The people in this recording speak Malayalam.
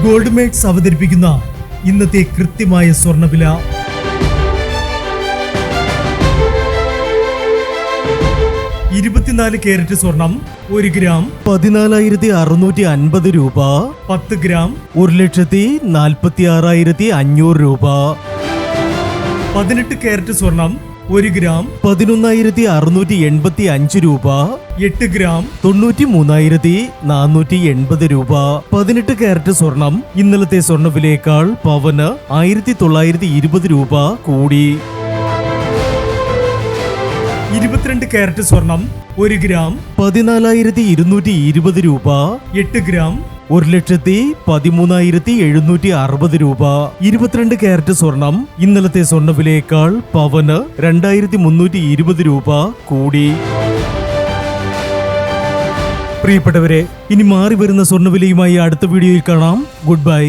ഗോൾഡ് മേറ്റ്സ് അവതരിപ്പിക്കുന്ന ഇന്നത്തെ കൃത്യമായ സ്വർണ്ണവില. 24 കാരറ്റ് സ്വർണം 1 ഗ്രാം 14,650 രൂപ. 10 ഗ്രാം 1,46,500 രൂപ. 18 കാരറ്റ് സ്വർണം 1 ഗ്രാം 11,685 രൂപ. 8 ഗ്രാം 93,480 രൂപ. 18 കാരറ്റ് സ്വർണം ഇന്നലത്തെ സ്വർണ്ണവിലയേക്കാൾ പവന് 1,920 രൂപ കൂടി. 22 കാരറ്റ് സ്വർണം 1 ഗ്രാം 14,220 രൂപ. 8 ഗ്രാം 1,13,760 രൂപ. 22 കാരറ്റ് സ്വർണം ഇന്നലത്തെ സ്വർണ്ണവിലയേക്കാൾ പവന് 2,320 രൂപ കൂടി. പ്രിയപ്പെട്ടവരെ, ഇനി മാറി വരുന്ന സ്വർണ്ണവിലയുമായി അടുത്ത വീഡിയോയിൽ കാണാം. Good bye.